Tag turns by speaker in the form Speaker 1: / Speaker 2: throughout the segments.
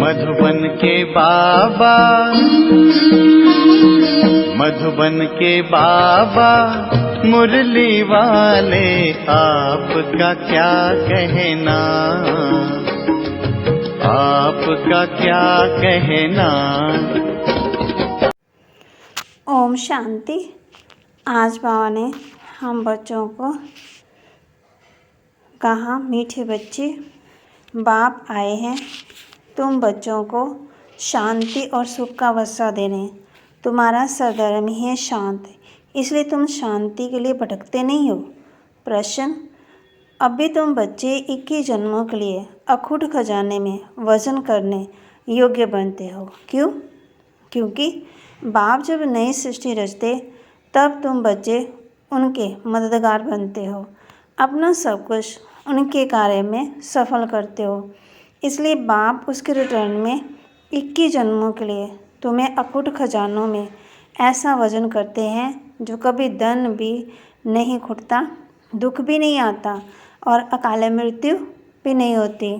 Speaker 1: मधुबन के बाबा, मधुबन के बाबा मुरली वाले, आपका क्या कहना, आपका क्या कहना।
Speaker 2: ओम शांति। आज बाबा ने हम बच्चों को कहा, मीठे बच्चे, बाप आए हैं तुम बच्चों को शांति और सुख का वसा देने। तुम्हारा सरधर्म ही है शांत, इसलिए तुम शांति के लिए भटकते नहीं हो। प्रश्न, अब भी तुम बच्चे 21 जन्मों के लिए अखूट खजाने में वजन करने योग्य बनते हो। क्यों? क्योंकि बाप जब नई सृष्टि रचते तब तुम बच्चे उनके मददगार बनते हो, अपना सब कुछ उनके कार्य में सफल करते हो। इसलिए बाप उसके रिटर्न में 21 जन्मों के लिए तुम्हें अखूट खजानों में ऐसा वजन करते हैं जो कभी धन भी नहीं खुटता, दुख भी नहीं आता और अकाल मृत्यु भी नहीं होती।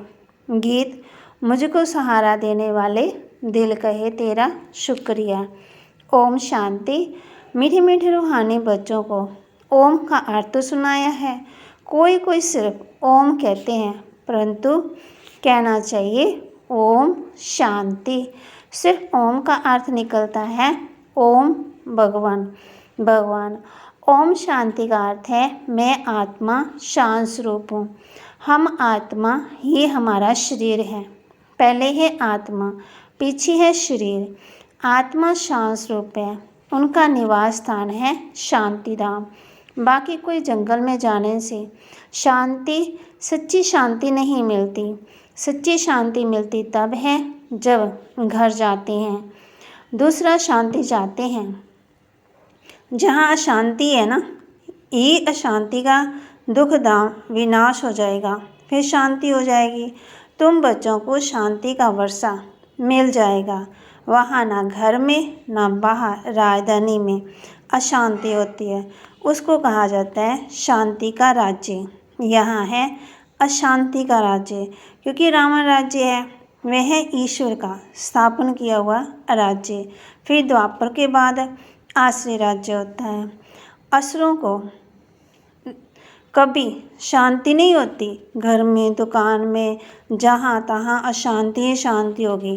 Speaker 2: गीत, मुझको सहारा देने वाले दिल कहे तेरा शुक्रिया। ओम शांति। मीठे मीठे रूहानी बच्चों को ओम का अर्थ सुनाया है। कोई कोई सिर्फ ओम कहते हैं, परंतु कहना चाहिए ओम शांति। सिर्फ ओम का अर्थ निकलता है ओम भगवान। भगवान ओम शांति का अर्थ है मैं आत्मा शांत स्वरूप हूँ। हम आत्मा ही हमारा शरीर है। पहले है आत्मा, पीछे है शरीर। आत्मा शांत स्वरूप है, उनका निवास स्थान है शांति धाम। बाकी कोई जंगल में जाने से शांति, सच्ची शांति नहीं मिलती। सच्ची शांति मिलती तब है जब घर जाते हैं, दूसरा शांति चाहते हैं। जहाँ अशांति है ना, ये अशांति का दुख दाम विनाश हो जाएगा, फिर शांति हो जाएगी। तुम बच्चों को शांति का वर्षा मिल जाएगा। वहाँ ना घर में ना बाहर राजधानी में अशांति होती है, उसको कहा जाता है शांति का राज्य। यहाँ है अशांति का राज्य, क्योंकि रावण राज्य है, वह है ईश्वर का स्थापन किया हुआ राज्य। फिर द्वापर के बाद आसुरी राज्य होता है। असुरों को कभी शांति नहीं होती, घर में दुकान में जहाँ तहाँ अशांति ही शांति होगी।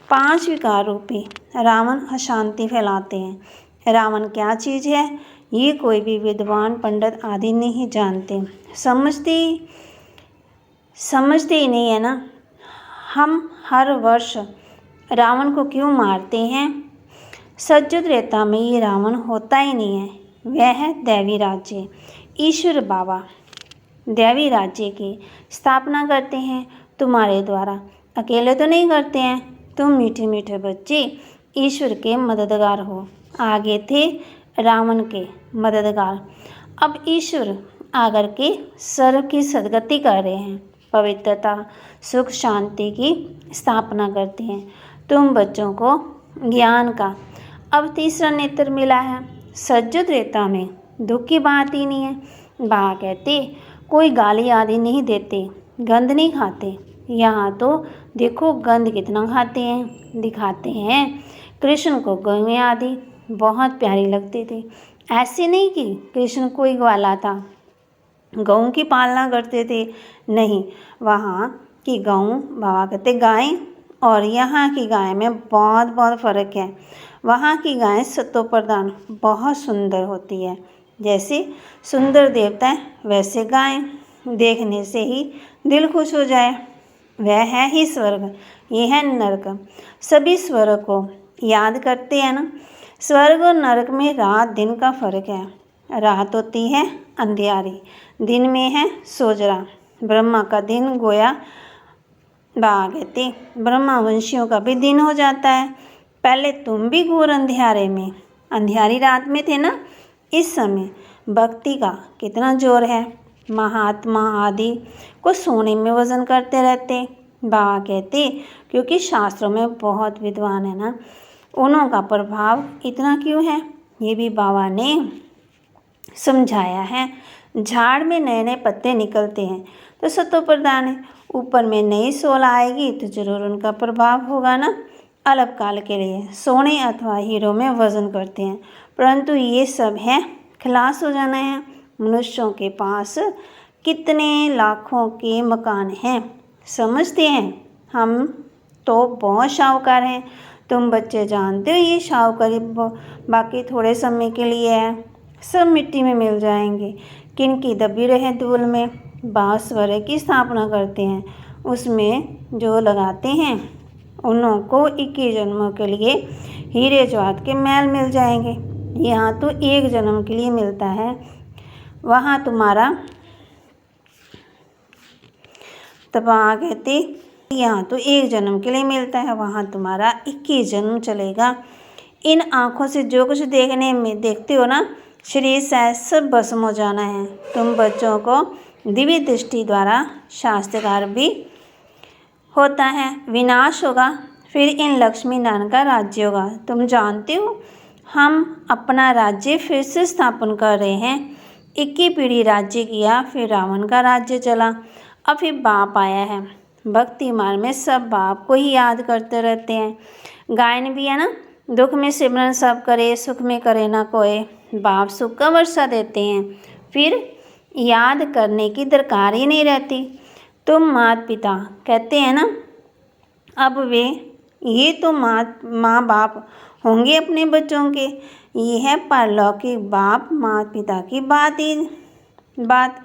Speaker 2: 5 विकार रूपी रावण अशांति फैलाते हैं। रावण क्या चीज़ है ये कोई भी विद्वान पंडित आदि नहीं जानते, समझते ही नहीं है ना। हम हर वर्ष रावण को क्यों मारते हैं? सज्जत रेता में ये रावण होता ही नहीं है, वह है दैवी राज्य। ईश्वर बाबा दैवी राज्य की स्थापना करते हैं तुम्हारे द्वारा, अकेले तो नहीं करते हैं। तुम मीठे मीठे बच्चे ईश्वर के मददगार हो। आगे थे रावण के मददगार, अब ईश्वर आकर के सर्व की सदगति कर रहे हैं, पवित्रता सुख शांति की स्थापना करते हैं। तुम बच्चों को ज्ञान का अब तीसरा नेत्र मिला है। सज्जत रेता में दुख की बात ही नहीं है। बाबा कहते कोई गाली आदि नहीं देते, गंद नहीं खाते। यहाँ तो देखो गंद कितना खाते हैं, दिखाते हैं। कृष्ण को गौएं आदि बहुत प्यारी लगती थी। ऐसे नहीं कि कृष्ण कोई ग्वाला था, गऊ की पालना करते थे, नहीं। वहाँ की गऊ, बाबा कहते गायें, और यहाँ की गाय में बहुत बहुत फ़र्क है। वहाँ की गाय सत्व प्रधान बहुत सुंदर होती है, जैसे सुंदर देवता है वैसे गाय, देखने से ही दिल खुश हो जाए। वह है ही स्वर्ग, ये है नरक। सभी स्वर्ग को याद करते हैं ना। स्वर्ग और नरक में रात दिन का फर्क है। रात होती है अंधियारी, दिन में है सोजरा। ब्रह्मा का दिन गोया, बाबा कहते ब्रह्मा वंशियों का भी दिन हो जाता है। पहले तुम भी घोर अंधियारे में, अंधियारी रात में थे ना। इस समय भक्ति का कितना जोर है। महात्मा आदि को सोने में वजन करते रहते। बाबा कहते क्योंकि शास्त्रों में बहुत विद्वान है ना, उन्हों का प्रभाव इतना क्यों है, ये भी बाबा ने समझाया है। झाड़ में नए नए पत्ते निकलते हैं तो सतो प्रधान है। ऊपर में नई सोल आएगी तो जरूर उनका प्रभाव होगा ना। अल्पकाल के लिए सोने अथवा हीरो में वजन करते हैं, परंतु ये सब है खलास हो जाना है। मनुष्यों के पास कितने लाखों के मकान हैं समझते हैं? हम तो बहुत शाहूकार हैं। तुम बच्चे जानते हो ये शाहूकारी बाकी थोड़े समय के लिए है, सब मिट्टी में मिल जाएंगे। किनकी दबी रहे धूल में। बांस स्वर्ग की स्थापना करते हैं, उसमें जो लगाते हैं उन्हों को 21 जन्मों के लिए हीरे जवाहरात के महल मिल जाएंगे। यहाँ तो एक जन्म के लिए मिलता है, वहाँ तुम्हारा तबाह कहते यहाँ तो एक जन्म के लिए मिलता है, वहाँ तुम्हारा 21 जन्म चलेगा। इन आँखों से जो कुछ देखने में देखते हो ना, शरीर से सब भस्म हो जाना है। तुम बच्चों को दिव्य दृष्टि द्वारा शास्त्रकार भी होता है, विनाश होगा, फिर इन लक्ष्मी नारायण का राज्य होगा। तुम जानते हो हम अपना राज्य फिर से स्थापन कर रहे हैं। 21 पीढ़ी राज्य किया, फिर रावण का राज्य चला, अब फिर बाप आया है। भक्ति मार्ग में सब बाप को ही याद करते रहते हैं। गायन भी है ना, दुख में सिमरन सब करे, सुख में करे ना कोई। बाप सुख का वर्षा देते हैं, फिर याद करने की दरकार ही नहीं रहती। तुम माता पिता कहते हैं ना, अब वे ये तो माँ बाप होंगे अपने बच्चों के। ये है परलौकिक बाप माता पिता की बात।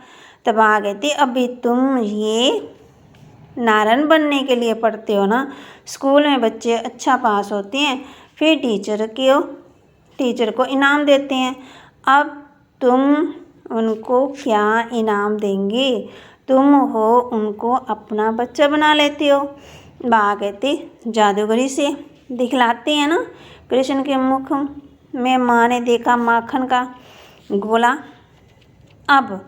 Speaker 2: तब आ गए थे, अभी तुम ये नारायण बनने के लिए पढ़ते हो ना। स्कूल में बच्चे अच्छा पास होते हैं, फिर टीचर को इनाम देते हैं। अब तुम उनको क्या इनाम देंगे? तुम हो उनको अपना बच्चा बना लेते हो। बा कहते जादूगरी से दिखलाते हैं ना। कृष्ण के मुख में माँ ने देखा माखन का गोला। अब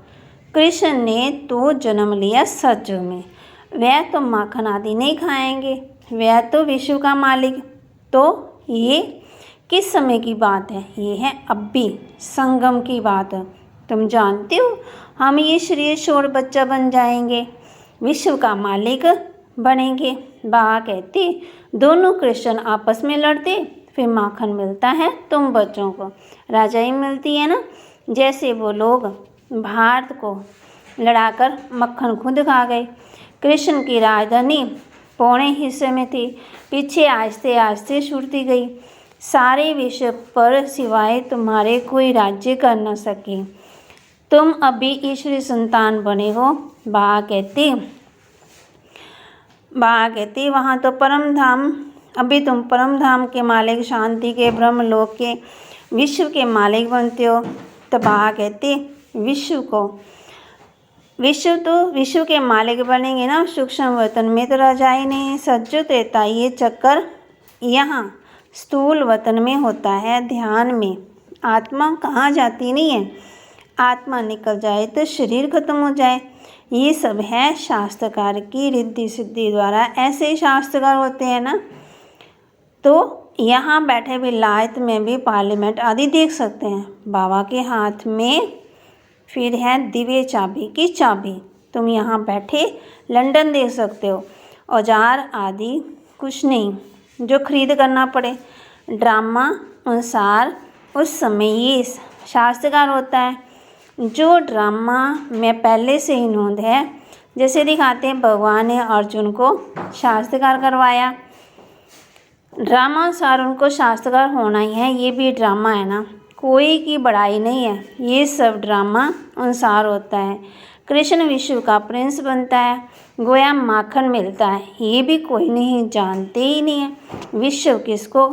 Speaker 2: कृष्ण ने तो जन्म लिया सच में, वह तो माखन आदि नहीं खाएंगे, वह तो विश्व का मालिक। तो ये किस समय की बात है? ये है अभी संगम की बात है। तुम जानते हो हम ये शरीर छोड़ बच्चा बन जाएंगे, विश्व का मालिक बनेंगे। बा कहती दोनों कृष्ण आपस में लड़ते, फिर माखन मिलता है तुम बच्चों को, राजाई मिलती है ना। जैसे वो लोग भारत को लड़ाकर मक्खन खुद खा गए। कृष्ण की राजधानी पौने हिस्से में थी, पीछे आहिस्ते आहिस्ते छूटती गई। सारे विश्व पर सिवाय तुम्हारे कोई राज्य कर न सके। तुम अभी ईश्वरी संतान बने हो। बा कहती वहाँ तो परम धाम, अभी तुम परम धाम के मालिक, शांति के, ब्रह्मलोक के, विश्व के मालिक बनते हो। तो बा कहती विश्व के मालिक बनेंगे ना। सूक्ष्म वतन में तो रजाई नहीं, सज्जो रहता ये चक्कर यहाँ स्थूल वतन में होता है, ध्यान में। आत्मा कहाँ जाती नहीं है, आत्मा निकल जाए तो शरीर खत्म हो जाए। ये सब है शास्त्रकार की रिद्धि सिद्धि द्वारा। ऐसे ही शास्त्रकार होते हैं ना। तो यहाँ बैठे विलायत में भी पार्लियामेंट आदि देख सकते हैं। बाबा के हाथ में फिर है दिव्य चाबी की चाबी। तुम यहाँ बैठे लंदन देख सकते हो। औजार आदि कुछ नहीं जो खरीद करना पड़े। ड्रामा अनुसार उस समय ये शास्त्रकार होता है। जो ड्रामा में पहले से ही नोंद है, जैसे दिखाते हैं भगवान ने अर्जुन को शास्त्रकार करवाया। ड्रामा अनुसार उनको शास्त्रकार होना ही है। ये भी ड्रामा है ना, कोई की बड़ाई नहीं है, ये सब ड्रामा अनुसार होता है। कृष्ण विश्व का प्रिंस बनता है, गोया माखन मिलता है, ये भी कोई नहीं जानते ही नहीं है। विश्व किसको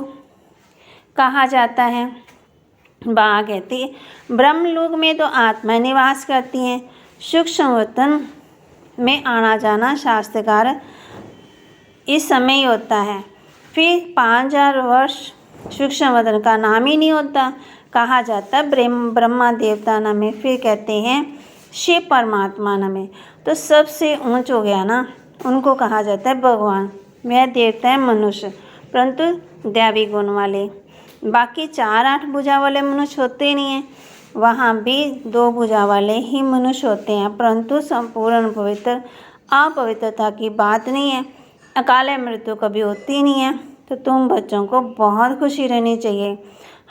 Speaker 2: कहा जाता है? बा कहती ब्रह्मलोक में तो आत्मा निवास करती हैं। सूक्ष्म वतन में आना जाना शास्त्रकार इस समय ही होता है। फिर 5000 वर्ष सूक्ष्म वतन का नाम ही नहीं होता, कहा जाता ब्रह्मा देवता नाम है। फिर कहते हैं शिव परमात्मा नाम है। तो सबसे ऊंच हो गया ना, उनको कहा जाता है भगवान। वह देवता है मनुष्य, परंतु दैवी गुण वाले। बाकी 4-8 भुजा वाले मनुष्य होते नहीं हैं। वहाँ भी 2 भुजा वाले ही मनुष्य होते हैं, परंतु संपूर्ण पवित्र अपवित्रता की बात नहीं है। अकाले मृत्यु कभी होती नहीं है। तो तुम बच्चों को बहुत खुशी रहनी चाहिए।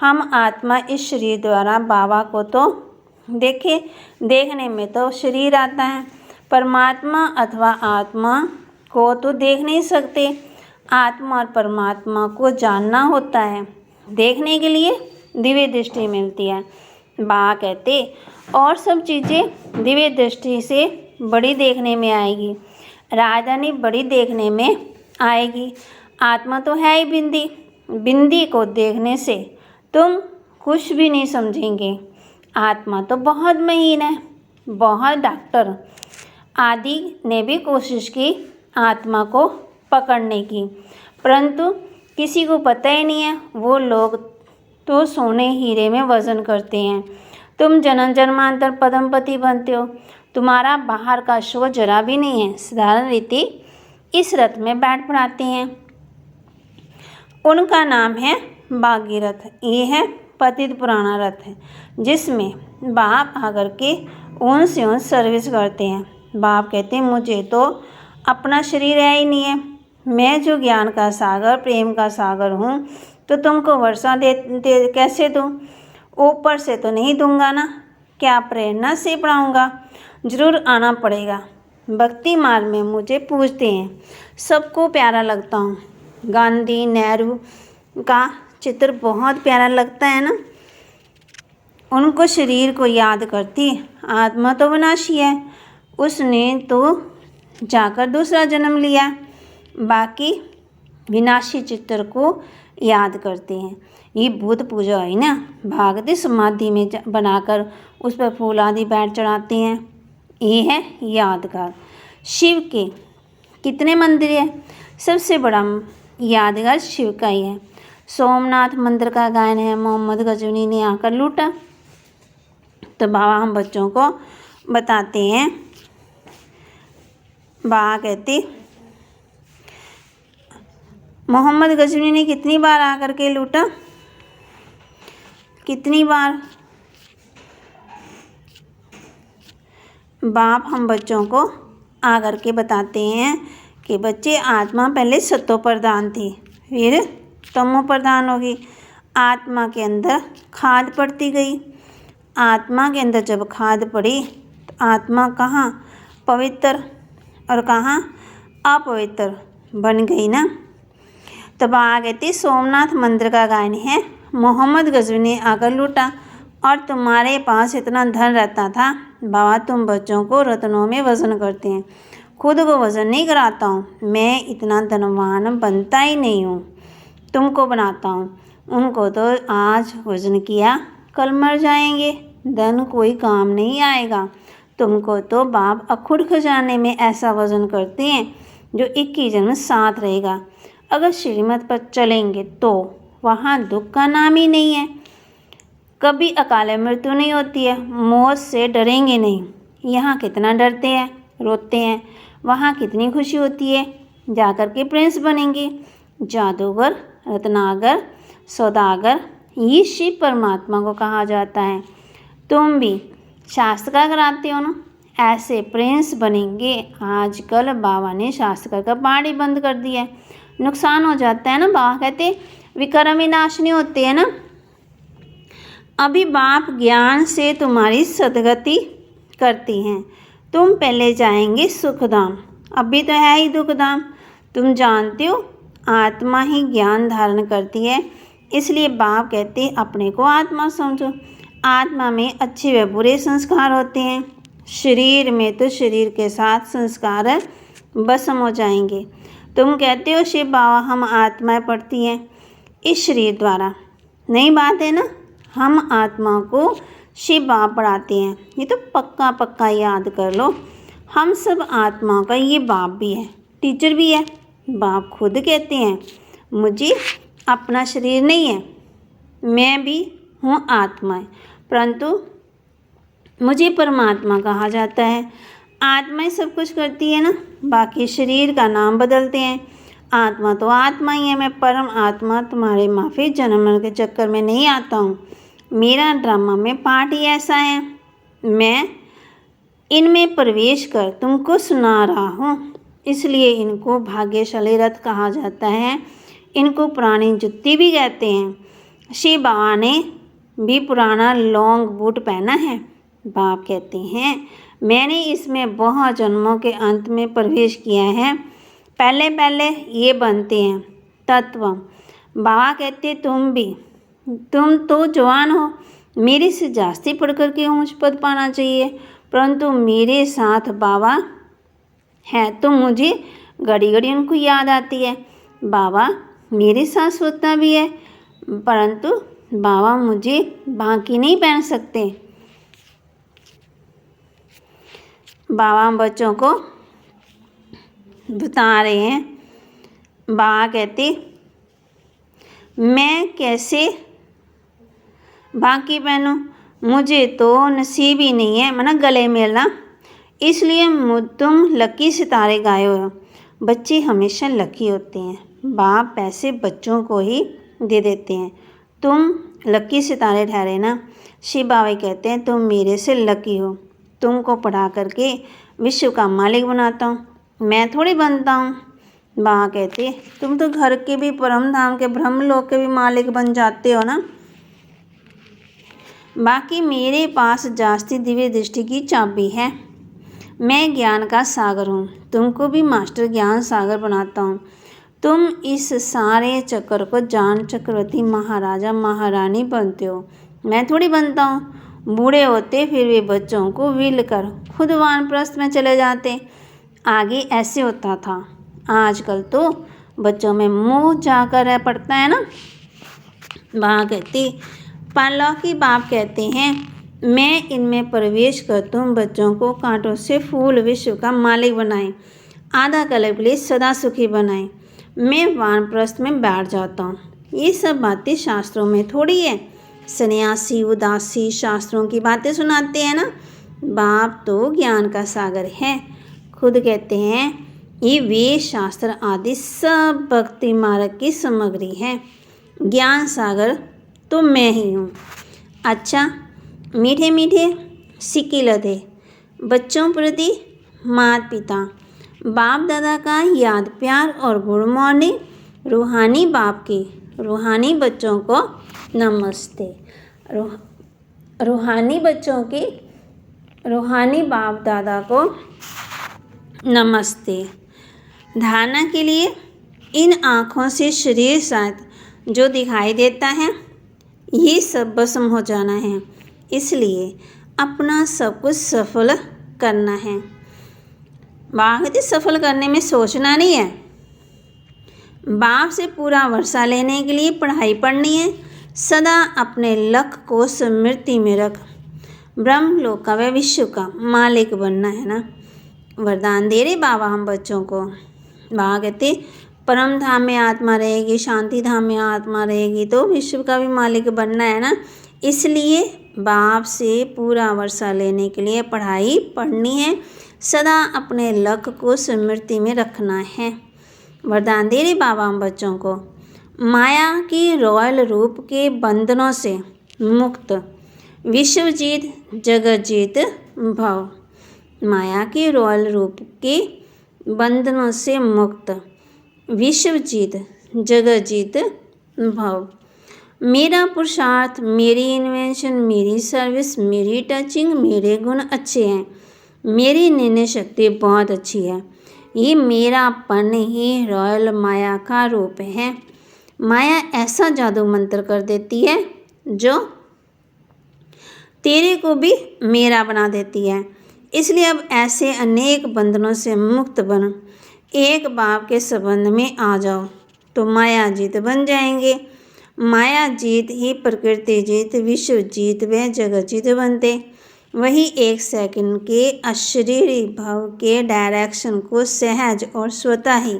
Speaker 2: हम आत्मा इस शरीर द्वारा बाबा को तो देखने में तो शरीर आता है, परमात्मा अथवा आत्मा को तो देख नहीं सकते। आत्मा और परमात्मा को जानना होता है। देखने के लिए दिव्य दृष्टि मिलती है। बाबा कहते और सब चीज़ें दिव्य दृष्टि से बड़ी देखने में आएगी। राजधानी बड़ी देखने में आएगी। आत्मा तो है ही बिंदी। बिंदी को देखने से तुम कुछ भी नहीं समझेंगे। आत्मा तो बहुत महीन है। बहुत डॉक्टर आदि ने भी कोशिश की आत्मा को पकड़ने की, परंतु किसी को पता ही नहीं है। वो लोग तो सोने हीरे में वजन करते हैं। तुम जन्म जन्मांतर पद्मपति बनते हो। तुम्हारा बाहर का शो जरा भी नहीं है। साधारण रीति इस रथ में बैठ पड़ाते हैं। उनका नाम है भागीरथ। ये है पतित पुराना रथ है, जिसमें बाप आकर के ऊन से ऊन सर्विस करते हैं। बाप कहते हैं मुझे तो अपना शरीर है ही नहीं है। मैं जो ज्ञान का सागर प्रेम का सागर हूँ, तो तुमको वर्षा दे कैसे दूँ? ऊपर से तो नहीं दूंगा ना। क्या प्रेरणा से पढ़ाऊँगा? जरूर आना पड़ेगा। भक्ति मार्ग में मुझे पूछते हैं, सबको प्यारा लगता हूँ। गांधी नेहरू का चित्र बहुत प्यारा लगता है ना। उनको शरीर को याद करती। आत्मा तो विनाशी है। उसने तो जाकर दूसरा जन्म लिया। बाकी विनाशी चित्र को याद करते हैं। ये बुद्ध पूजा है ना। भागवत समाधि में बनाकर उस पर फूल आदि बैठ चढ़ाते हैं। ये है यादगार। शिव के कितने मंदिर है? सबसे बड़ा यादगार शिव का ही है। सोमनाथ मंदिर का गायन है। मोहम्मद गजनी ने आकर लूटा। तो बाबा हम बच्चों को बताते हैं। बाबा कहते मोहम्मद गजनी ने कितनी बार आकर के लूटा? कितनी बार? बाप हम बच्चों को आकर के बताते हैं कि बच्चे आत्मा पहले सत्व प्रधान थी, फिर तमो प्रधान होगी। आत्मा के अंदर खाद पड़ती गई। आत्मा के अंदर जब खाद पड़ी तो आत्मा कहाँ पवित्र और कहाँ अपवित्र बन गई ना। तब आ गए थे सोमनाथ मंदिर का गायन है। मोहम्मद गजनी ने आकर लूटा और तुम्हारे पास इतना धन रहता था। बाबा तुम बच्चों को रत्नों में वजन करते हैं, खुद को वजन नहीं कराता हूँ। मैं इतना धनवान बनता ही नहीं हूँ, तुमको बनाता हूँ। उनको तो आज वजन किया, कल मर जाएंगे। धन कोई काम नहीं आएगा। तुमको तो बाप अखुड़ खजाने में ऐसा वजन करते हैं जो 21 जन्म साथ रहेगा। अगर श्रीमत पर चलेंगे तो वहाँ दुख का नाम ही नहीं है। कभी अकाल मृत्यु नहीं होती है। मौत से डरेंगे नहीं। यहाँ कितना डरते हैं, रोते हैं। वहाँ कितनी खुशी होती है। जाकर के प्रिंस बनेंगे। जादूगर, रत्नागर, सौदागर, ये शिव परमात्मा को कहा जाता है। तुम भी शास्त्र कराते हो ना, ऐसे प्रिंस बनेंगे। आजकल बाबा ने शास्त्र का पाठ ही बंद कर दिया है। नुकसान हो जाता है ना। बाबा कहते विक्रम विनाशनी होते हैं ना। अभी बाप ज्ञान से तुम्हारी सदगति करती हैं। तुम पहले जाएंगे सुखधाम, अभी तो है ही दुखधाम। तुम जानते हो आत्मा ही ज्ञान धारण करती है। इसलिए बाप कहते अपने को आत्मा समझो। आत्मा में अच्छे व बुरे संस्कार होते हैं। शरीर में तो शरीर के साथ संस्कार भस्म हो जाएंगे। तुम कहते हो शिव बाबा हम आत्माएं पढ़ती हैं इस शरीर द्वारा। नई बात है ना। हम आत्मा को शिव बाबा पढ़ाते हैं। ये तो पक्का पक्का याद कर लो। हम सब आत्मा का ये बाप भी है, टीचर भी है। बाप खुद कहते हैं मुझे अपना शरीर नहीं है, मैं भी हूँ आत्मा, परंतु मुझे परमात्मा कहा जाता है। आत्मा सब कुछ करती है ना। बाकी शरीर का नाम बदलते हैं। आत्मा तो आत्मा ही है। मैं परम आत्मा तुम्हारे माफी जन्म मरण के चक्कर में नहीं आता हूँ। मेरा ड्रामा में पार्ट ही ऐसा है। मैं इनमें प्रवेश कर तुमको सुना रहा हूँ, इसलिए इनको भाग्यशाली रथ कहा जाता है। इनको पुरानी जुत्ती भी कहते हैं। शिव बाबा ने भी पुराना लॉन्ग बूट पहना है। बाप कहते हैं, मैंने इसमें बहुत जन्मों के अंत में प्रवेश किया है। पहले पहले ये बनते हैं तत्व। बाबा कहते, तुम तो जवान हो, मेरे से जास्ती पढ़ कर के ऊंच पद पाना चाहिए, परंतु मेरे साथ बाबा है तो मुझे घड़ी घड़ी उनको याद आती है। बाबा मेरे साथ सोता भी है, परंतु बाबा मुझे बाकी नहीं पहन सकते। बाबा बच्चों को बता रहे हैं। बाबा कहते, मैं कैसे बाकी पहनूं, मुझे तो नसीब ही नहीं है मना गले मिलना, इसलिए तुम लकी सितारे गाए हो। बच्चे हमेशा लकी होते हैं, बाप पैसे बच्चों को ही दे देते हैं। तुम लकी सितारे ठहरे ना। शिव बाबा कहते हैं, तुम मेरे से लकी हो, तुमको पढ़ा करके विश्व का मालिक बनाता हूँ, मैं थोड़ी बनता हूँ। बाबा कहते, तुम तो घर के भी परम धाम के ब्रह्मलोक के भी मालिक बन जाते हो ना। बाकी मेरे पास जास्ती दिव्य दृष्टि की चाबी है। मैं ज्ञान का सागर हूँ, तुमको भी मास्टर ज्ञान सागर बनाता हूँ। तुम इस सारे चक्कर को जान चक्रवर्ती महाराजा महारानी बनते हो, मैं थोड़ी बनता हूँ। बूढ़े होते फिर भी बच्चों को विल कर खुद वानप्रस्थ में चले जाते। आगे ऐसे होता था, आजकल तो बच्चों में मोह जाकर रह पड़ता है ना। वहाँ कहती पालौकी बाप कहते हैं, मैं इनमें प्रवेश कर तुम बच्चों को कांटों से फूल विश्व का मालिक बनाए, आधा कल्प लिए सदा सुखी बनाए। मैं वानप्रस्थ में बैठ जाता हूँ। ये सब बातें शास्त्रों में थोड़ी है। सन्यासी उदासी शास्त्रों की बातें सुनाते हैं ना। बाप तो ज्ञान का सागर है। खुद कहते हैं, ये वेद शास्त्र आदि सब भक्ति मार्ग की सामग्री है। ज्ञान सागर तो मैं ही हूँ। अच्छा, मीठे मीठे सिक्के लदे बच्चों प्रति माता पिता बाप दादा का याद प्यार और गुड मॉर्निंग। रूहानी बाप के रूहानी बच्चों को नमस्ते। रूहानी बच्चों की रूहानी बाप दादा को नमस्ते। धारणा के लिए इन आँखों से शरीर शायद जो दिखाई देता है ये सब भस्म हो जाना है, इसलिए अपना सब कुछ सफल करना है। बात सफल करने में सोचना नहीं है। बाप से पूरा वर्षा लेने के लिए पढ़ाई पढ़नी है। सदा अपने लक्ष्य को स्मृति में रख। ब्रह्मलोक का व विश्व का मालिक बनना है ना। वरदान दे रहे बाबा हम बच्चों को। बाबा कहते, परम धाम में आत्मा रहेगी, शांति धाम में आत्मा रहेगी, तो विश्व का भी मालिक बनना है ना। इसलिए बाप से पूरा वर्षा लेने के लिए पढ़ाई पढ़नी है। सदा अपने लक्ष्य को स्मृति में रखना है। वरदान दे रहे बाबा हम बच्चों को। माया की रॉयल रूप के बंधनों से मुक्त, विश्व जीत जगत जीत भव। माया के रॉयल रूप के बंधनों से मुक्त, विश्व जीत जगत जीत भव। मेरा पुरुषार्थ, मेरी इन्वेंशन, मेरी सर्विस, मेरी टचिंग, मेरे गुण अच्छे हैं, मेरी निर्णय शक्ति बहुत अच्छी है। ये मेरापन ही रॉयल माया का रूप है। माया ऐसा जादू मंत्र कर देती है जो तेरे को भी मेरा बना देती है। इसलिए अब ऐसे अनेक बंधनों से मुक्त बन एक बाप के संबंध में आ जाओ तो माया जीत बन जाएंगे। माया जीत ही प्रकृति जीत, विश्व जीत व जगत जीत बनते। वही एक सेकंड के अशरीरी भाव के डायरेक्शन को सहज और स्वतः ही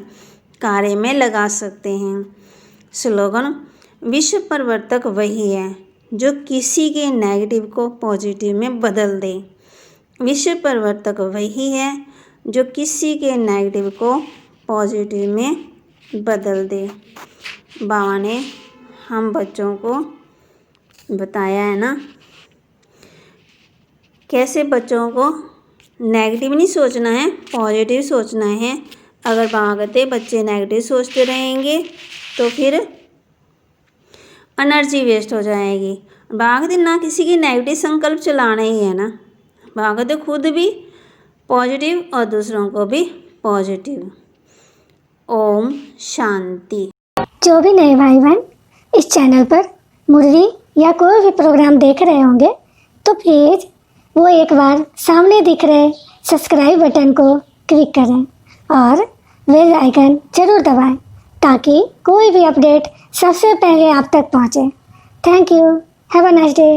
Speaker 2: कार्य में लगा सकते हैं। स्लोगन, विश्व परिवर्तक वही है जो किसी के नेगेटिव को पॉजिटिव में बदल दे। विश्व परिवर्तक वही है जो किसी के नेगेटिव को पॉजिटिव में बदल दे। बाबा ने हम बच्चों को बताया है ना। कैसे बच्चों को नेगेटिव नहीं सोचना है, पॉजिटिव सोचना है। अगर भागते बच्चे नेगेटिव सोचते रहेंगे तो फिर एनर्जी वेस्ट हो जाएगी। भागते ना किसी की नेगेटिव संकल्प चलाना ही है ना, भागते खुद भी पॉजिटिव और दूसरों को भी पॉजिटिव। ओम शांति।
Speaker 3: जो भी नए भाई बहन इस चैनल पर मुरली या कोई भी प्रोग्राम देख रहे होंगे तो प्लीज़ वो एक बार सामने दिख रहे सब्सक्राइब बटन को क्लिक करें और बेल आइकन ज़रूर दबाएं ताकि कोई भी अपडेट सबसे पहले आप तक पहुंचे। Thank you. Have a nice day.